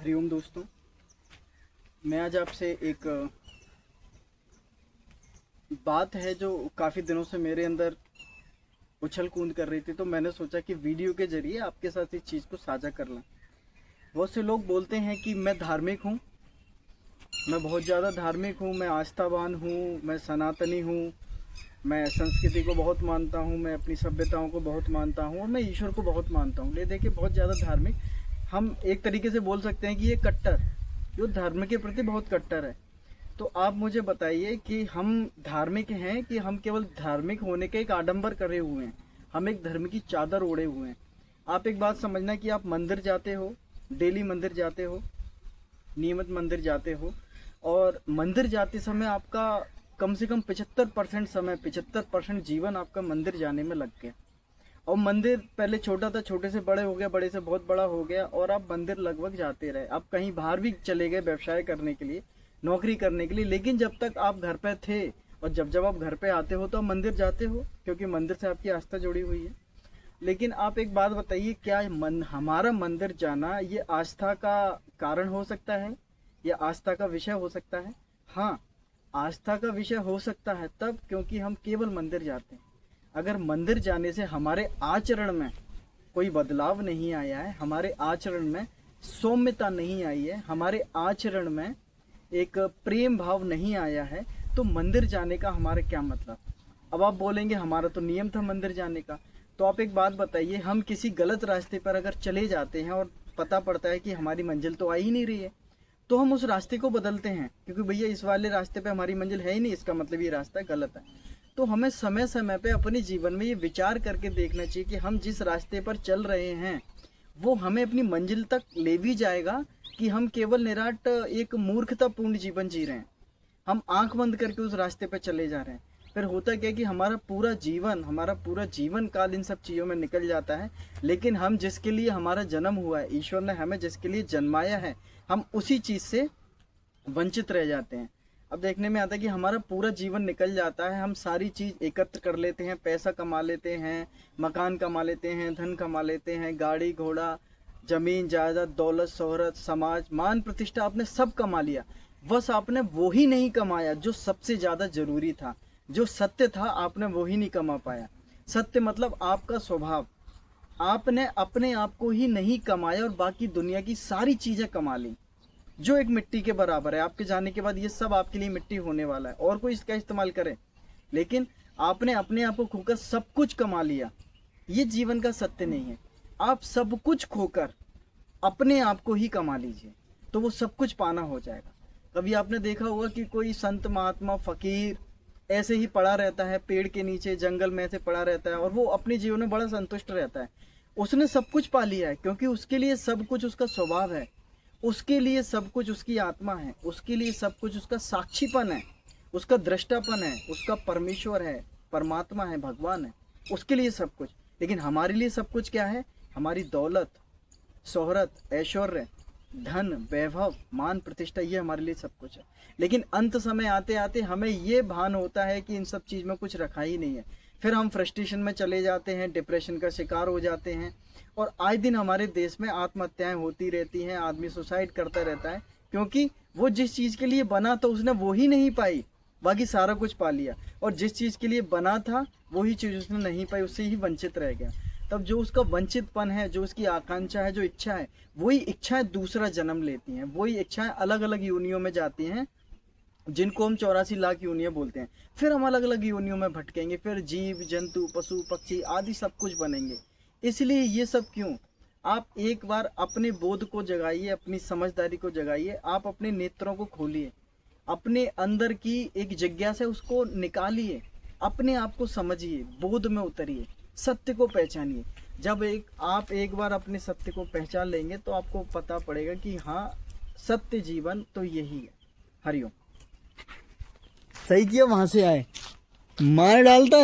हरिओम दोस्तों, मैं आज आपसे एक बात है जो काफ़ी दिनों से मेरे अंदर उछल कूद कर रही थी, तो मैंने सोचा कि वीडियो के जरिए आपके साथ इस चीज़ को साझा कर लूं। बहुत से लोग बोलते हैं कि मैं धार्मिक हूं, मैं बहुत ज़्यादा धार्मिक हूं, मैं आस्थावान हूं, मैं सनातनी हूं, मैं संस्कृति को बहुत मानता हूं, मैं अपनी सभ्यताओं को बहुत मानता हूं और मैं ईश्वर को बहुत मानता हूं। ले देखिए, बहुत ज़्यादा धार्मिक, हम एक तरीके से बोल सकते हैं कि ये कट्टर, जो धर्म के प्रति बहुत कट्टर है। तो आप मुझे बताइए कि हम धार्मिक हैं कि हम केवल धार्मिक होने के एक आडंबर करे हुए हैं, हम एक धर्म की चादर ओढ़े हुए हैं। आप एक बात समझना कि आप मंदिर जाते हो, डेली मंदिर जाते हो, नियमित मंदिर जाते हो, और मंदिर जाते समय आपका कम से कम 75% समय, 75% जीवन आपका मंदिर जाने में लग गया। और मंदिर पहले छोटा था, छोटे से बड़े हो गया, बड़े से बहुत बड़ा हो गया, और आप मंदिर लगभग जाते रहे। आप कहीं बाहर भी चले गए व्यवसाय करने के लिए, नौकरी करने के लिए, लेकिन जब तक आप घर पे थे और जब जब आप घर पे आते हो तो आप मंदिर जाते हो, क्योंकि मंदिर से आपकी आस्था जुड़ी हुई है। लेकिन आप एक बात बताइए, क्या हमारा मंदिर जाना ये आस्था का कारण हो सकता है या आस्था का विषय हो सकता है? हाँ, आस्था का विषय हो सकता है तब, क्योंकि हम केवल मंदिर जाते हैं। अगर मंदिर जाने से हमारे आचरण में कोई बदलाव नहीं आया है, हमारे आचरण में सौम्यता नहीं आई है, हमारे आचरण में एक प्रेम भाव नहीं आया है, तो मंदिर जाने का हमारा क्या मतलब? अब आप बोलेंगे हमारा तो नियम था मंदिर जाने का। तो आप एक बात बताइए, हम किसी गलत रास्ते पर अगर चले जाते हैं और पता पड़ता है कि हमारी मंजिल तो आ ही नहीं रही है, तो हम उस रास्ते को बदलते हैं, क्योंकि भैया इस वाले रास्ते पे हमारी मंजिल है ही नहीं, इसका मतलब ये रास्ता गलत है। तो हमें समय समय पे अपने जीवन में ये विचार करके देखना चाहिए कि हम जिस रास्ते पर चल रहे हैं वो हमें अपनी मंजिल तक ले भी जाएगा, कि हम केवल निराट एक मूर्खतापूर्ण जीवन जी रहे हैं, हम आंख बंद करके उस रास्ते पर चले जा रहे हैं। फिर होता क्या है कि हमारा पूरा जीवन काल इन सब चीज़ों में निकल जाता है, लेकिन हम जिसके लिए हमारा जन्म हुआ है, ईश्वर ने हमें जिसके लिए जन्माया है, हम उसी चीज़ से वंचित रह जाते हैं। अब देखने में आता है कि हमारा पूरा जीवन निकल जाता है, हम सारी चीज़ एकत्र कर लेते हैं, पैसा कमा लेते हैं, मकान कमा लेते हैं, धन कमा लेते हैं, गाड़ी घोड़ा, जमीन जायदाद, दौलत, शोहरत, समाज, मान प्रतिष्ठा, आपने सब कमा लिया। बस आपने वो ही नहीं कमाया जो सबसे ज़्यादा जरूरी था, जो सत्य था, आपने वो ही नहीं कमा पाया। सत्य मतलब आपका स्वभाव। आपने अपने आप को ही नहीं कमाया और बाकी दुनिया की सारी चीज़ें कमा ली, जो एक मिट्टी के बराबर है। आपके जाने के बाद ये सब आपके लिए मिट्टी होने वाला है, और कोई इसका इस्तेमाल करे। लेकिन आपने अपने आप को खोकर सब कुछ कमा लिया, ये जीवन का सत्य नहीं है। आप सब कुछ खोकर अपने आप को ही कमा लीजिए, तो वो सब कुछ पाना हो जाएगा। कभी आपने देखा होगा कि कोई संत महात्मा फकीर ऐसे ही पड़ा रहता है, पेड़ के नीचे जंगल में ऐसे पड़ा रहता है, और वो अपने जीवन में बड़ा संतुष्ट रहता है। उसने सब कुछ पा लिया है, क्योंकि उसके लिए सब कुछ उसका स्वभाव है, उसके लिए सब कुछ उसकी आत्मा है, उसके लिए सब कुछ उसका साक्षीपन है, उसका दृष्टापन है, उसका परमेश्वर है, परमात्मा है, भगवान है, उसके लिए सब कुछ। लेकिन हमारे लिए सब कुछ क्या है? हमारी दौलत, शोहरत, ऐश्वर्य, धन, वैभव, मान प्रतिष्ठा, ये हमारे लिए सब कुछ है। लेकिन अंत समय आते आते हमें ये भान होता है कि इन सब चीज़ में कुछ रखा ही नहीं है। फिर हम फ्रस्ट्रेशन में चले जाते हैं, डिप्रेशन का शिकार हो जाते हैं, और आए दिन हमारे देश में आत्महत्याएं होती रहती हैं, आदमी सुसाइड करता रहता है, क्योंकि वो जिस चीज़ के लिए बना था उसने वो ही नहीं पाई, बाकी सारा कुछ पा लिया। और जिस चीज़ के लिए बना था वही चीज़ उसने नहीं पाई, उससे ही वंचित रह गया। तब जो उसका वंचितपन है, जो उसकी आकांक्षा है, जो इच्छा है, वही इच्छाएं दूसरा जन्म लेती हैं, वही इच्छाएं अलग अलग योनियों में जाती हैं, जिनको हम 84 लाख योनियां बोलते हैं। फिर हम अलग अलग योनियों में भटकेंगे, फिर जीव जंतु, पशु पक्षी आदि सब कुछ बनेंगे। इसलिए ये सब क्यों? आप एक बार अपने बोध को जगाइए, अपनी समझदारी को जगाइए, आप अपने नेत्रों को खोलिए, अपने अंदर की एक जिज्ञासा है उसको निकालिए, अपने आप को समझिए, बोध में उतरिए, सत्य को पहचानिए। जब आप एक बार अपने सत्य को पहचान लेंगे तो आपको पता पड़ेगा कि हाँ, सत्य जीवन तो यही है। हरिओम। सही किया, वहां से आए, मार डालता है।